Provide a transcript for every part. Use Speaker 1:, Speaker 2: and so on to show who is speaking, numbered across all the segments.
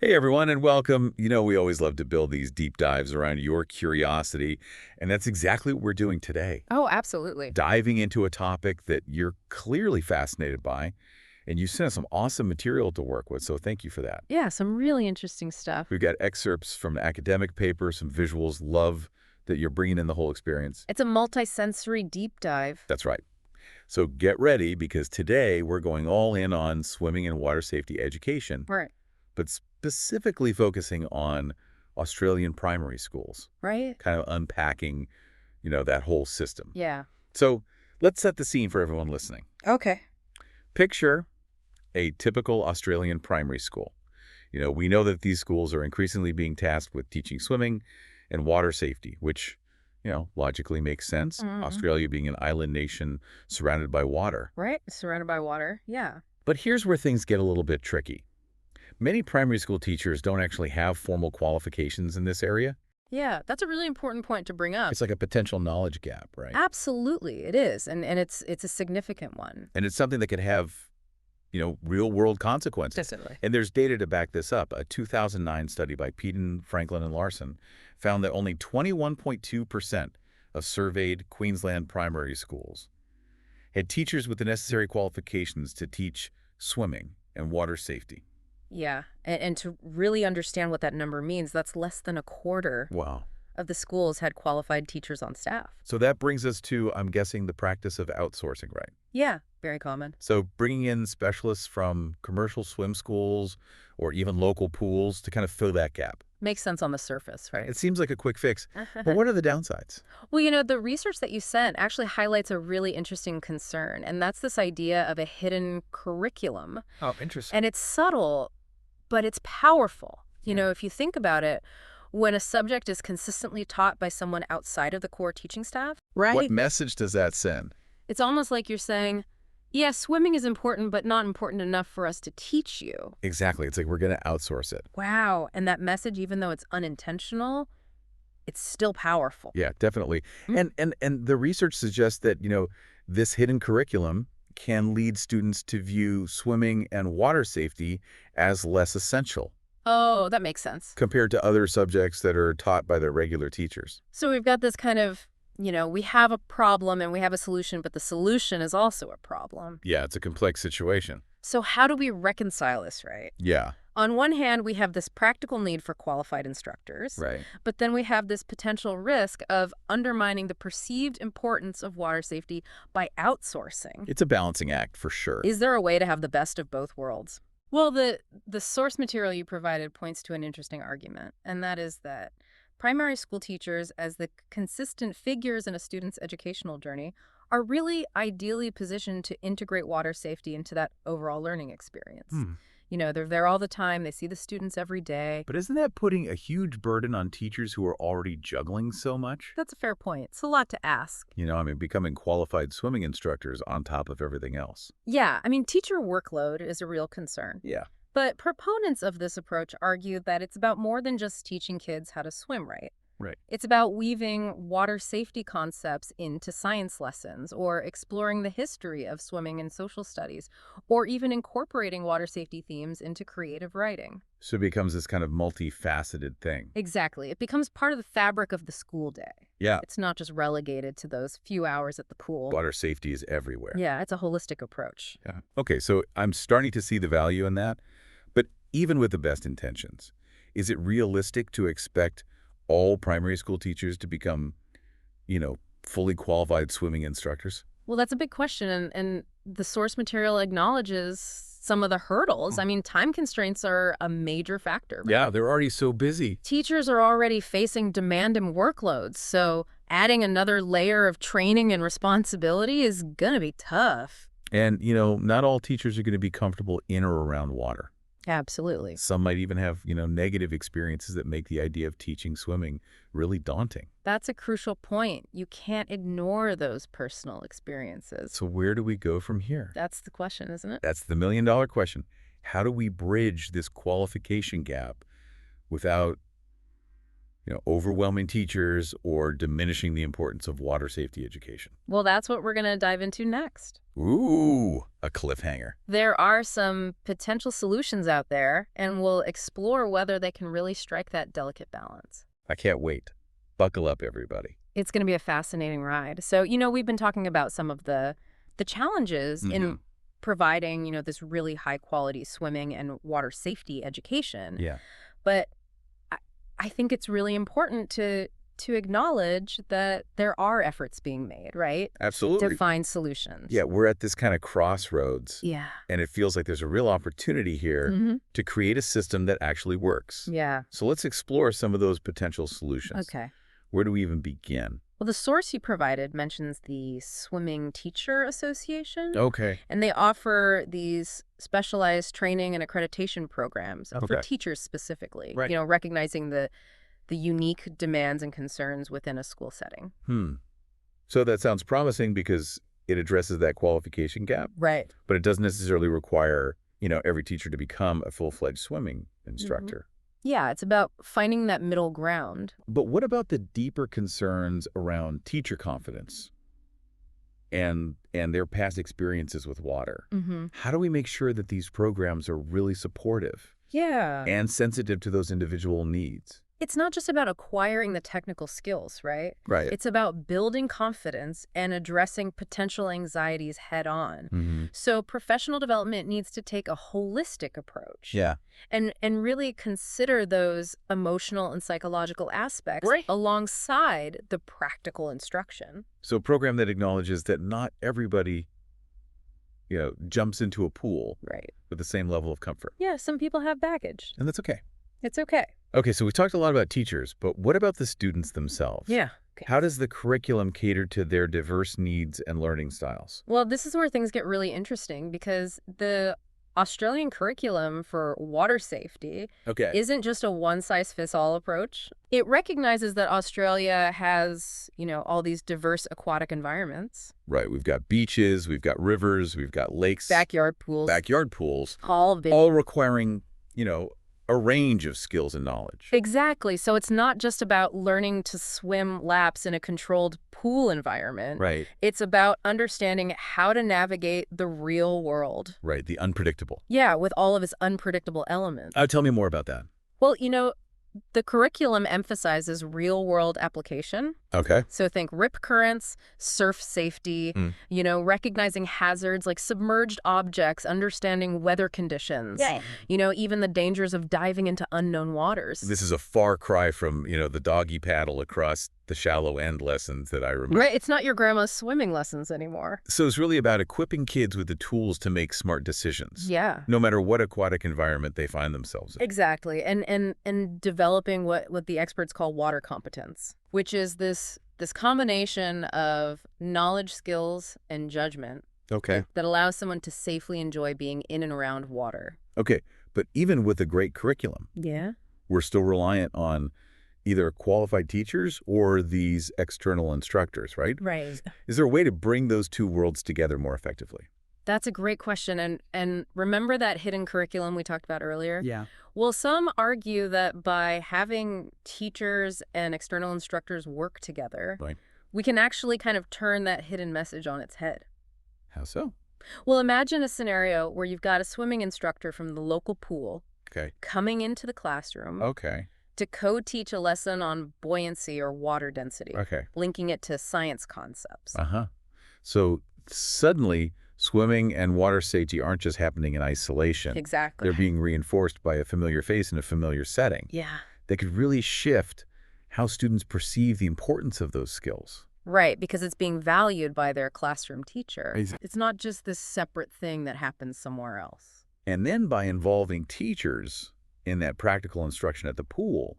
Speaker 1: Hey everyone, and welcome. We always love to build these deep dives around your curiosity, and that's exactly what we're doing today.
Speaker 2: Oh, absolutely.
Speaker 1: Diving into a topic that you're clearly fascinated by, and you sent us some awesome material to work with, so thank you for that.
Speaker 2: Yeah, some really interesting stuff.
Speaker 1: We've got excerpts from academic papers, some visuals. Love that you're bringing in the whole experience.
Speaker 2: It's a multisensory deep dive.
Speaker 1: That's right. So get ready, because today we're going all in on swimming and water safety education,
Speaker 2: Right.
Speaker 1: but specifically focusing on Australian primary schools,
Speaker 2: Right?
Speaker 1: kind of unpacking, that whole system.
Speaker 2: Yeah.
Speaker 1: So let's set the scene for everyone listening.
Speaker 2: Okay.
Speaker 1: Picture a typical Australian primary school. We know that these schools are increasingly being tasked with teaching swimming and water safety, which, logically makes sense.
Speaker 2: Hmm.
Speaker 1: Australia being an island nation surrounded by water.
Speaker 2: Right? Surrounded by water. Yeah.
Speaker 1: But here's where things get a little bit tricky. Many primary school teachers don't actually have formal qualifications in this area.
Speaker 2: Yeah, that's a really important point to bring up.
Speaker 1: It's like a potential knowledge gap, right?
Speaker 2: Absolutely, it is. And it's a significant one.
Speaker 1: And it's something that could have, real-world consequences.
Speaker 2: Definitely.
Speaker 1: And there's data to back this up. A 2009 study by Peden, Franklin, and Larson found that only 21.2% of surveyed Queensland primary schools had teachers with the necessary qualifications to teach swimming and water safety.
Speaker 2: Yeah. And to really understand what that number means, that's less than a quarter
Speaker 1: Wow.
Speaker 2: of the schools had qualified teachers on staff.
Speaker 1: So that brings us to, I'm guessing, the practice of outsourcing, right?
Speaker 2: Yeah, very common.
Speaker 1: So bringing in specialists from commercial swim schools or even local pools to kind of fill that gap.
Speaker 2: Makes sense on the surface, right?
Speaker 1: It seems like a quick fix, but what are the downsides?
Speaker 2: Well, the research that you sent actually highlights a really interesting concern, and that's this idea of a hidden curriculum.
Speaker 1: Oh, interesting.
Speaker 2: And it's subtle, but it's powerful.
Speaker 1: Yeah.
Speaker 2: If you think about it, when a subject is consistently taught by someone outside of the core teaching staff,
Speaker 1: What
Speaker 2: right?
Speaker 1: message does that send?
Speaker 2: It's almost like you're saying, yeah, swimming is important, but not important enough for us to teach you.
Speaker 1: Exactly. It's like we're going to outsource it.
Speaker 2: Wow. And that message, even though it's unintentional, it's still powerful.
Speaker 1: Yeah, definitely.
Speaker 2: Mm.
Speaker 1: And the research suggests that, this hidden curriculum can lead students to view swimming and water safety as less essential
Speaker 2: Oh, that makes sense.
Speaker 1: compared to other subjects that are taught by their regular teachers.
Speaker 2: So we've got this kind of, we have a problem and we have a solution, but the solution is also a problem.
Speaker 1: Yeah, it's a complex situation.
Speaker 2: So how do we reconcile this, right?
Speaker 1: Yeah,
Speaker 2: On one hand, we have this practical need for qualified instructors,
Speaker 1: right.
Speaker 2: but then we have this potential risk of undermining the perceived importance of water safety by outsourcing.
Speaker 1: It's a balancing act for sure.
Speaker 2: Is there a way to have the best of both worlds? Well, the source material you provided points to an interesting argument, and that is that primary school teachers, as the consistent figures in a student's educational journey, are really ideally positioned to integrate water safety into that overall learning experience.
Speaker 1: Hmm.
Speaker 2: They're there all the time. They see the students every day.
Speaker 1: But isn't that putting a huge burden on teachers who are already juggling so much?
Speaker 2: That's a fair point. It's a lot to ask.
Speaker 1: Becoming qualified swimming instructors on top of everything else.
Speaker 2: Yeah, teacher workload is a real concern.
Speaker 1: Yeah.
Speaker 2: But proponents of this approach argue that it's about more than just teaching kids how to swim right.
Speaker 1: Right.
Speaker 2: It's about weaving water safety concepts into science lessons, or exploring the history of swimming in social studies, or even incorporating water safety themes into creative writing.
Speaker 1: So it becomes this kind of multifaceted thing.
Speaker 2: Exactly. It becomes part of the fabric of the school day.
Speaker 1: Yeah.
Speaker 2: It's not just relegated to those few hours at the pool.
Speaker 1: Water safety is everywhere.
Speaker 2: Yeah, it's a holistic approach.
Speaker 1: Yeah. Okay, so I'm starting to see the value in that. But even with the best intentions, is it realistic to expect all primary school teachers to become, fully qualified swimming instructors?
Speaker 2: Well, that's a big question, and the source material acknowledges some of the hurdles. Time constraints are a major factor. Right?
Speaker 1: Yeah, they're already so busy.
Speaker 2: Teachers are already facing demanding workloads, so adding another layer of training and responsibility is going to be tough.
Speaker 1: And, not all teachers are going to be comfortable in or around water.
Speaker 2: Absolutely.
Speaker 1: Some might even have, negative experiences that make the idea of teaching swimming really daunting.
Speaker 2: That's a crucial point. You can't ignore those personal experiences.
Speaker 1: So where do we go from here?
Speaker 2: That's the question, isn't it?
Speaker 1: That's the million-dollar question. How do we bridge this qualification gap without, Overwhelming teachers or diminishing the importance of water safety education?
Speaker 2: Well, that's what we're going to dive into next.
Speaker 1: Ooh, a cliffhanger.
Speaker 2: There are some potential solutions out there, and we'll explore whether they can really strike that delicate balance.
Speaker 1: I can't wait. Buckle up, everybody.
Speaker 2: It's going to be a fascinating ride. So, we've been talking about some of the challenges in providing, this really high-quality swimming and water safety education.
Speaker 1: Yeah.
Speaker 2: But I think it's really important to acknowledge that there are efforts being made, right?
Speaker 1: Absolutely.
Speaker 2: To find solutions.
Speaker 1: Yeah, we're at this kind of crossroads.
Speaker 2: Yeah.
Speaker 1: And it feels like there's a real opportunity here to create a system that actually works.
Speaker 2: Yeah.
Speaker 1: So let's explore some of those potential solutions.
Speaker 2: Okay.
Speaker 1: Where do we even begin?
Speaker 2: Well, the source you provided mentions the Swimming Teacher Association.
Speaker 1: Okay.
Speaker 2: And they offer these specialized training and accreditation programs for
Speaker 1: Okay.
Speaker 2: teachers specifically,
Speaker 1: Right.
Speaker 2: Recognizing the unique demands and concerns within a school setting.
Speaker 1: So that sounds promising because it addresses that qualification gap,
Speaker 2: Right.
Speaker 1: but it doesn't necessarily require, every teacher to become a full-fledged swimming instructor.
Speaker 2: Yeah, it's about finding that middle ground.
Speaker 1: But what about the deeper concerns around teacher confidence and their past experiences with water? How do we make sure that these programs are really supportive
Speaker 2: Yeah.
Speaker 1: and sensitive to those individual needs?
Speaker 2: It's not just about acquiring the technical skills, right?
Speaker 1: Right.
Speaker 2: It's about building confidence and addressing potential anxieties head on. So professional development needs to take a holistic approach.
Speaker 1: Yeah.
Speaker 2: And really consider those emotional and psychological aspects
Speaker 1: Right.
Speaker 2: alongside the practical instruction.
Speaker 1: So a program that acknowledges that not everybody, jumps into a pool
Speaker 2: Right.
Speaker 1: with the same level of comfort.
Speaker 2: Yeah, some people have baggage.
Speaker 1: And that's okay.
Speaker 2: It's okay.
Speaker 1: Okay, so we talked a lot about teachers, but what about the students themselves?
Speaker 2: Yeah.
Speaker 1: How does the curriculum cater to their diverse needs and learning styles?
Speaker 2: Well, this is where things get really interesting because the Australian curriculum for water safety
Speaker 1: Okay.
Speaker 2: isn't just a one-size-fits-all approach. It recognizes that Australia has, all these diverse aquatic environments.
Speaker 1: Right, we've got beaches, we've got rivers, we've got lakes.
Speaker 2: Backyard pools.
Speaker 1: Backyard pools.
Speaker 2: All
Speaker 1: requiring, a range of skills and knowledge.
Speaker 2: Exactly. So it's not just about learning to swim laps in a controlled pool environment.
Speaker 1: Right.
Speaker 2: It's about understanding how to navigate the real world.
Speaker 1: Right, the unpredictable.
Speaker 2: Yeah, with all of its unpredictable elements.
Speaker 1: Tell me more about that.
Speaker 2: Well, the curriculum emphasizes real-world application.
Speaker 1: Okay.
Speaker 2: So think rip currents, surf safety, recognizing hazards like submerged objects, understanding weather conditions, even the dangers of diving into unknown waters.
Speaker 1: This is a far cry from, the doggy paddle across the shallow end lessons that I remember.
Speaker 2: Right. It's not your grandma's swimming lessons anymore.
Speaker 1: So it's really about equipping kids with the tools to make smart decisions.
Speaker 2: Yeah.
Speaker 1: No matter what aquatic environment they find themselves in.
Speaker 2: Exactly. And developing what the experts call water competence, which is this combination of knowledge, skills, and judgment.
Speaker 1: Okay.
Speaker 2: That allows someone to safely enjoy being in and around water.
Speaker 1: Okay. But even with a great curriculum,
Speaker 2: Yeah.
Speaker 1: we're still reliant on either qualified teachers or these external instructors, right?
Speaker 2: Right.
Speaker 1: Is there a way to bring those two worlds together more effectively?
Speaker 2: That's a great question. And remember that hidden curriculum we talked about earlier?
Speaker 1: Yeah.
Speaker 2: Well, some argue that by having teachers and external instructors work together,
Speaker 1: Right.
Speaker 2: we can actually kind of turn that hidden message on its head.
Speaker 1: How so?
Speaker 2: Well, imagine a scenario where you've got a swimming instructor from the local pool
Speaker 1: Okay.
Speaker 2: coming into the classroom
Speaker 1: Okay.
Speaker 2: to co-teach a lesson on buoyancy or water density,
Speaker 1: Okay.
Speaker 2: linking it to science concepts.
Speaker 1: Uh-huh. So suddenly, swimming and water safety aren't just happening in isolation.
Speaker 2: Exactly.
Speaker 1: They're being reinforced by a familiar face in a familiar setting.
Speaker 2: Yeah.
Speaker 1: They could really shift how students perceive the importance of those skills.
Speaker 2: Right, because it's being valued by their classroom teacher.
Speaker 1: Exa-
Speaker 2: It's not just this separate thing that happens somewhere else.
Speaker 1: And then by involving teachers in that practical instruction at the pool,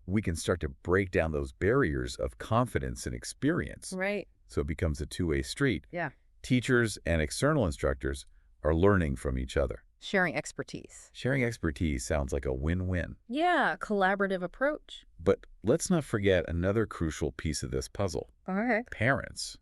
Speaker 1: we can start to break down those barriers of confidence and experience.
Speaker 2: Right.
Speaker 1: So it becomes a two-way street.
Speaker 2: Yeah.
Speaker 1: Teachers and external instructors are learning from each other.
Speaker 2: Sharing expertise.
Speaker 1: Sharing expertise sounds like a win-win.
Speaker 2: Yeah, collaborative approach.
Speaker 1: But let's not forget another crucial piece of this puzzle.
Speaker 2: All right.
Speaker 1: Parents.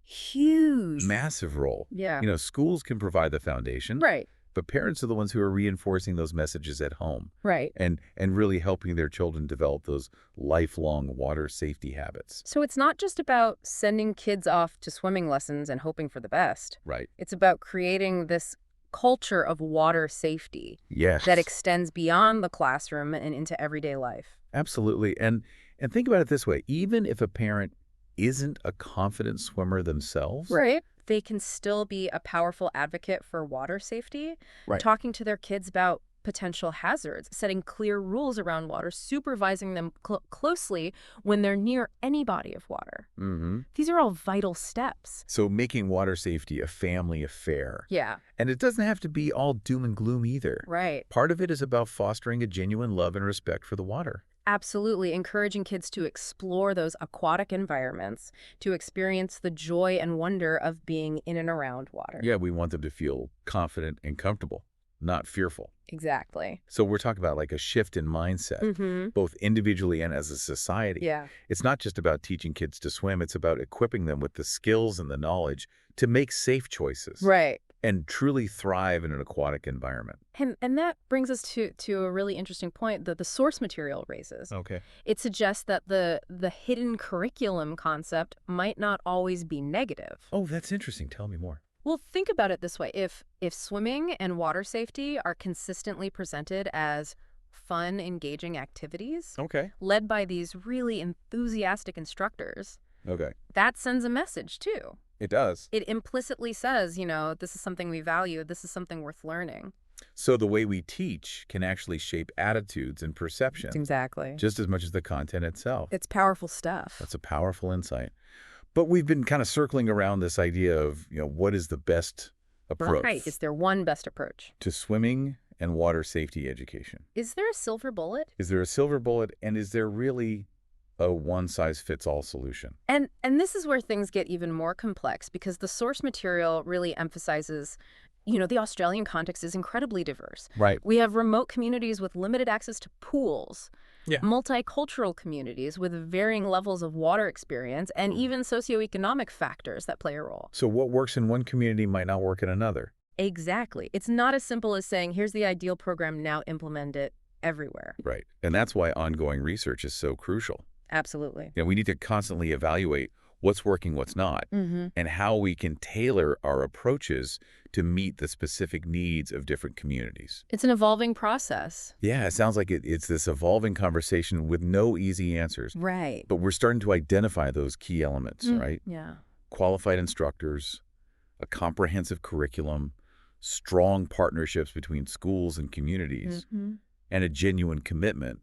Speaker 2: Huge.
Speaker 1: Massive role.
Speaker 2: Yeah.
Speaker 1: Schools can provide the foundation.
Speaker 2: Right.
Speaker 1: but parents are the ones who are reinforcing those messages at home
Speaker 2: Right.
Speaker 1: and really helping their children develop those lifelong water safety habits.
Speaker 2: So it's not just about sending kids off to swimming lessons and hoping for the best.
Speaker 1: Right.
Speaker 2: It's about creating this culture of water safety
Speaker 1: Yes.
Speaker 2: that extends beyond the classroom and into everyday life.
Speaker 1: Absolutely. And think about it this way. Even if a parent isn't a confident swimmer themselves.
Speaker 2: Right. They can still be a powerful advocate for water safety,
Speaker 1: Right.
Speaker 2: talking to their kids about potential hazards, setting clear rules around water, supervising them closely when they're near any body of water.
Speaker 1: Mm-hmm.
Speaker 2: These are all vital steps.
Speaker 1: So making water safety a family affair.
Speaker 2: Yeah.
Speaker 1: And it doesn't have to be all doom and gloom either.
Speaker 2: Right.
Speaker 1: Part of it is about fostering a genuine love and respect for the water.
Speaker 2: Absolutely. Encouraging kids to explore those aquatic environments, to experience the joy and wonder of being in and around water.
Speaker 1: Yeah, we want them to feel confident and comfortable, not fearful.
Speaker 2: Exactly.
Speaker 1: So we're talking about like a shift in mindset,
Speaker 2: Mm-hmm.
Speaker 1: both individually and as a society.
Speaker 2: Yeah.
Speaker 1: It's not just about teaching kids to swim. It's about equipping them with the skills and the knowledge to make safe choices
Speaker 2: Right.
Speaker 1: and truly thrive in an aquatic environment.
Speaker 2: And that brings us to a really interesting point that the source material raises.
Speaker 1: Okay.
Speaker 2: It suggests that the hidden curriculum concept might not always be negative.
Speaker 1: Oh, that's interesting. Tell me more.
Speaker 2: Well, think about it this way. If swimming and water safety are consistently presented as fun, engaging activities
Speaker 1: Okay.
Speaker 2: led by these really enthusiastic instructors,
Speaker 1: Okay.
Speaker 2: that sends a message too.
Speaker 1: It does.
Speaker 2: It implicitly says, this is something we value, this is something worth learning.
Speaker 1: So the way we teach can actually shape attitudes and perceptions
Speaker 2: Exactly.
Speaker 1: just as much as the content itself.
Speaker 2: It's powerful stuff.
Speaker 1: That's a powerful insight. But we've been kind of circling around this idea of, what is the best approach
Speaker 2: Right. Is there one best approach?
Speaker 1: to swimming and water safety education?
Speaker 2: Is there a silver bullet?
Speaker 1: Is there a silver bullet, and is there really a one-size-fits-all solution?
Speaker 2: And this is where things get even more complex because the source material really emphasizes, the Australian context is incredibly diverse.
Speaker 1: Right.
Speaker 2: We have remote communities with limited access to pools,
Speaker 1: Yeah.
Speaker 2: multicultural communities with varying levels of water experience, and even socioeconomic factors that play a role.
Speaker 1: So what works in one community might not work in another.
Speaker 2: Exactly. It's not as simple as saying, here's the ideal program, now implement it everywhere.
Speaker 1: Right. And that's why ongoing research is so crucial.
Speaker 2: Absolutely.
Speaker 1: We need to constantly evaluate what's working, what's not,
Speaker 2: Mm-hmm.
Speaker 1: and how we can tailor our approaches to meet the specific needs of different communities.
Speaker 2: It's an evolving process.
Speaker 1: Yeah, it sounds like it's this evolving conversation with no easy answers.
Speaker 2: Right.
Speaker 1: But we're starting to identify those key elements, right?
Speaker 2: Yeah.
Speaker 1: Qualified instructors, a comprehensive curriculum, strong partnerships between schools and communities,
Speaker 2: Mm-hmm.
Speaker 1: and a genuine commitment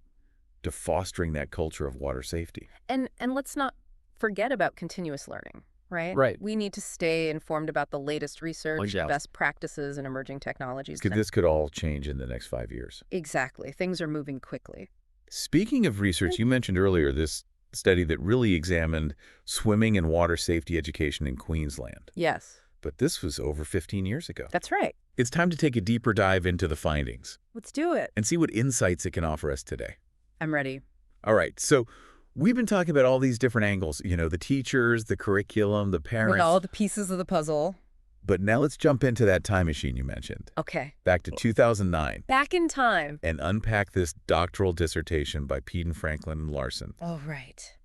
Speaker 1: to fostering that culture of water safety.
Speaker 2: And let's not forget about continuous learning, right?
Speaker 1: Right.
Speaker 2: We need to stay informed about the latest research,
Speaker 1: yes.
Speaker 2: best practices, and emerging technologies.
Speaker 1: This could all change in the next 5 years.
Speaker 2: Exactly. Things are moving quickly.
Speaker 1: Speaking of research, you mentioned earlier this study that really examined swimming and water safety education in Queensland.
Speaker 2: Yes,
Speaker 1: But this was over 15 years ago.
Speaker 2: that's right.
Speaker 1: It's time to take a deeper dive into the findings
Speaker 2: Let's do it.
Speaker 1: and see what insights it can offer us today.
Speaker 2: I'm ready.
Speaker 1: All right, so we've been talking about all these different angles, the teachers, the curriculum, the parents.
Speaker 2: With all the pieces of the puzzle.
Speaker 1: But now let's jump into that time machine you mentioned,
Speaker 2: Okay.
Speaker 1: back to 2009,
Speaker 2: Back in time.
Speaker 1: and unpack this doctoral dissertation by Peden, Franklin, and Larson.
Speaker 2: Oh, right.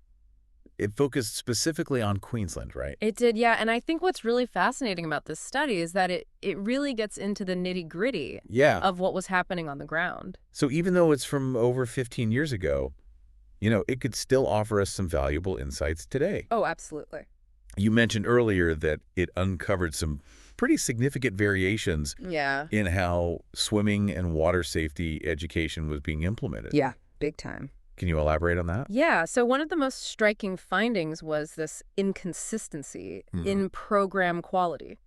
Speaker 1: It focused specifically on Queensland, right?
Speaker 2: It did, yeah. And I think what's really fascinating about this study is that it really gets into the nitty-gritty
Speaker 1: Yeah.
Speaker 2: of what was happening on the ground.
Speaker 1: So even though it's from over 15 years ago, it could still offer us some valuable insights today.
Speaker 2: Oh, absolutely.
Speaker 1: You mentioned earlier that it uncovered some pretty significant variations
Speaker 2: Yeah.
Speaker 1: in how swimming and water safety education was being implemented.
Speaker 2: Yeah, big time.
Speaker 1: Can you elaborate on that?
Speaker 2: Yeah, so one of the most striking findings was this inconsistency in program quality.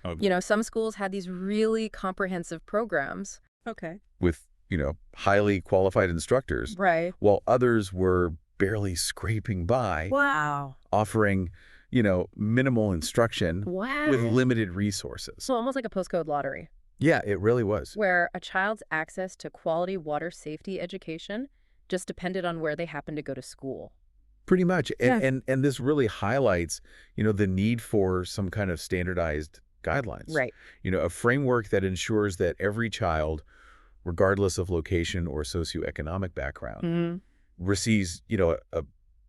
Speaker 1: Oh.
Speaker 2: Some schools had these really comprehensive programs. Okay.
Speaker 1: With, highly qualified instructors,
Speaker 2: Right.
Speaker 1: while others were barely scraping by,
Speaker 2: Wow.
Speaker 1: offering, minimal instruction
Speaker 2: Wow.
Speaker 1: with limited resources.
Speaker 2: So almost like a postcode lottery,
Speaker 1: Yeah, it really was.
Speaker 2: where a child's access to quality water safety education just depended on where they happened to go to school.
Speaker 1: Pretty much.
Speaker 2: Yeah.
Speaker 1: And this really highlights, the need for some kind of standardized guidelines.
Speaker 2: Right.
Speaker 1: A framework that ensures that every child, regardless of location or socioeconomic background,
Speaker 2: Hmm.
Speaker 1: receives, a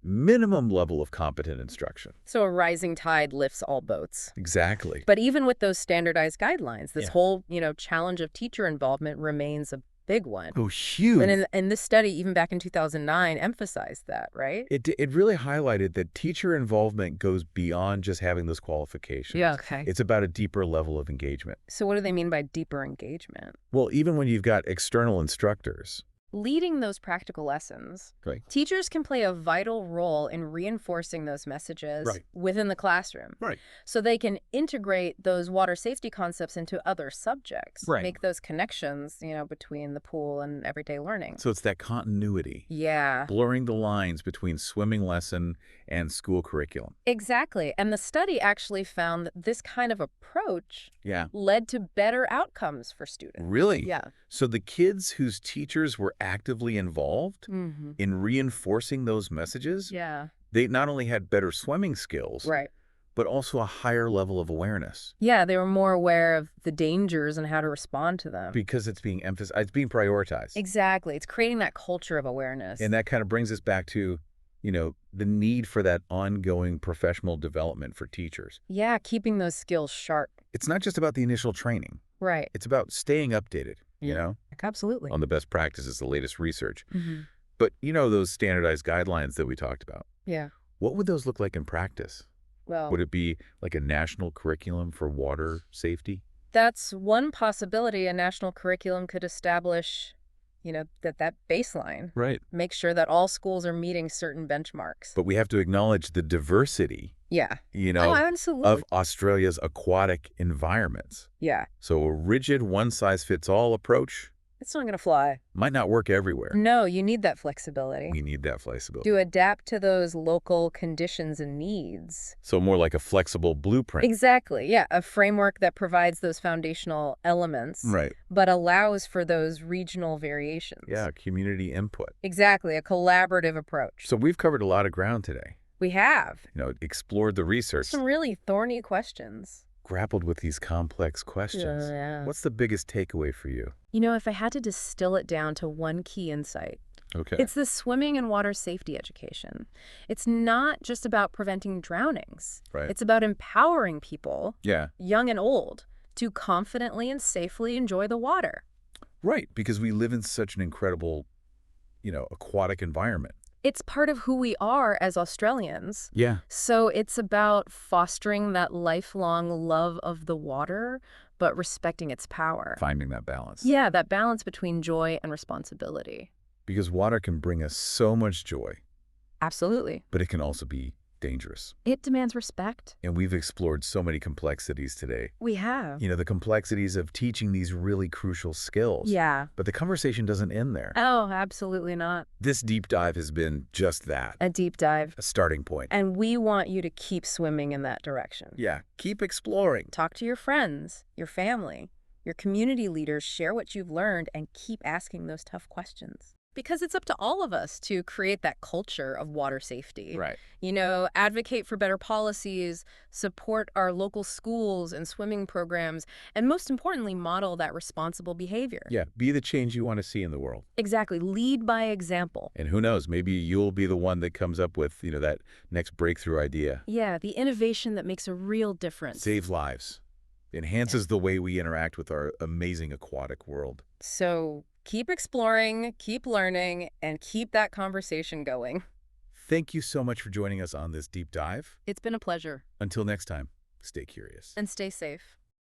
Speaker 1: minimum level of competent instruction.
Speaker 2: So a rising tide lifts all boats.
Speaker 1: Exactly.
Speaker 2: But even with those standardized guidelines, this
Speaker 1: Yeah.
Speaker 2: whole, challenge of teacher involvement remains a big one.
Speaker 1: Oh, huge.
Speaker 2: And in this study, even back in 2009, emphasized that, right?
Speaker 1: It really highlighted that teacher involvement goes beyond just having those qualifications.
Speaker 2: Yeah, okay.
Speaker 1: It's about a deeper level of engagement.
Speaker 2: So what do they mean by deeper engagement?
Speaker 1: Well, even when you've got external instructors.
Speaker 2: Leading those practical lessons,
Speaker 1: Right.
Speaker 2: teachers can play a vital role in reinforcing those messages
Speaker 1: Right.
Speaker 2: within the classroom.
Speaker 1: Right.
Speaker 2: So they can integrate those water safety concepts into other subjects,
Speaker 1: Right.
Speaker 2: make those connections, between the pool and everyday learning.
Speaker 1: So it's that continuity,
Speaker 2: Yeah,
Speaker 1: blurring the lines between swimming lesson and school curriculum.
Speaker 2: exactly. And the study actually found that this kind of approach
Speaker 1: Yeah.
Speaker 2: led to better outcomes for students.
Speaker 1: Really?
Speaker 2: Yeah.
Speaker 1: So the kids whose teachers were actively involved
Speaker 2: Mm-hmm.
Speaker 1: in reinforcing those messages,
Speaker 2: Yeah.
Speaker 1: they not only had better swimming skills,
Speaker 2: Right.
Speaker 1: but also a higher level of awareness
Speaker 2: Yeah, they were more aware of the dangers and how to respond to them.
Speaker 1: because it's being emphasized, it's being prioritized.
Speaker 2: Exactly. It's creating that culture of awareness.
Speaker 1: And that kind of brings us back to, the need for that ongoing professional development for teachers.
Speaker 2: Yeah, keeping those skills sharp.
Speaker 1: It's not just about the initial training.
Speaker 2: Right.
Speaker 1: It's about staying updated,
Speaker 2: Absolutely.
Speaker 1: on the best practices, the latest research.
Speaker 2: Hmm.
Speaker 1: But those standardized guidelines that we talked about,
Speaker 2: Yeah.
Speaker 1: what would those look like in practice?
Speaker 2: Well,
Speaker 1: Would it be like a national curriculum for water safety?
Speaker 2: that's one possibility. A national curriculum could establish, that baseline.
Speaker 1: Right.
Speaker 2: Make sure that all schools are meeting certain benchmarks.
Speaker 1: But we have to acknowledge the diversity,
Speaker 2: Yeah.
Speaker 1: of
Speaker 2: Absolutely.
Speaker 1: Australia's aquatic environments.
Speaker 2: Yeah.
Speaker 1: So a rigid one-size-fits-all approach
Speaker 2: It's not going to fly.
Speaker 1: might not work everywhere.
Speaker 2: No, you need that flexibility
Speaker 1: We need that flexibility.
Speaker 2: to adapt to those local conditions and needs.
Speaker 1: So more like a flexible blueprint.
Speaker 2: Exactly. Yeah. A framework that provides those foundational elements,
Speaker 1: Right.
Speaker 2: but allows for those regional variations.
Speaker 1: Yeah, community input.
Speaker 2: Exactly. A collaborative approach.
Speaker 1: So we've covered a lot of ground today.
Speaker 2: We have
Speaker 1: Explored the research,
Speaker 2: some really thorny questions.
Speaker 1: grappled with these complex questions.
Speaker 2: Yeah.
Speaker 1: What's the biggest takeaway for you?
Speaker 2: If I had to distill it down to one key insight,
Speaker 1: Okay.
Speaker 2: it's the swimming and water safety education. It's not just about preventing drownings.
Speaker 1: Right.
Speaker 2: It's about empowering people,
Speaker 1: Yeah.
Speaker 2: young and old, to confidently and safely enjoy the water.
Speaker 1: Right, because we live in such an incredible, aquatic environment.
Speaker 2: It's part of who we are as Australians.
Speaker 1: Yeah.
Speaker 2: So it's about fostering that lifelong love of the water, but respecting its power.
Speaker 1: Finding that balance.
Speaker 2: Yeah, that balance between joy and responsibility.
Speaker 1: Because water can bring us so much joy,
Speaker 2: Absolutely.
Speaker 1: but it can also be dangerous.
Speaker 2: It demands respect.
Speaker 1: And we've explored so many complexities today.
Speaker 2: We have.
Speaker 1: The complexities of teaching these really crucial skills.
Speaker 2: Yeah.
Speaker 1: But the conversation doesn't end there.
Speaker 2: Oh, absolutely not.
Speaker 1: This deep dive has been just that,
Speaker 2: A deep dive.
Speaker 1: a starting point.
Speaker 2: And we want you to keep swimming in that direction.
Speaker 1: Yeah, keep exploring.
Speaker 2: Talk to your friends, your family, your community leaders, share what you've learned, and keep asking those tough questions. Because it's up to all of us to create that culture of water safety.
Speaker 1: Right.
Speaker 2: Advocate for better policies, support our local schools and swimming programs, and most importantly, model that responsible behavior.
Speaker 1: Yeah, be the change you want to see in the world.
Speaker 2: Exactly. Lead by example.
Speaker 1: And who knows, maybe you'll be the one that comes up with, that next breakthrough idea.
Speaker 2: Yeah, the innovation that makes a real difference.
Speaker 1: Saves lives. Enhances the way we interact with our amazing aquatic world.
Speaker 2: So keep exploring, keep learning, and keep that conversation going.
Speaker 1: Thank you so much for joining us on this deep dive.
Speaker 2: It's been a pleasure.
Speaker 1: Until next time, stay curious.
Speaker 2: And stay safe.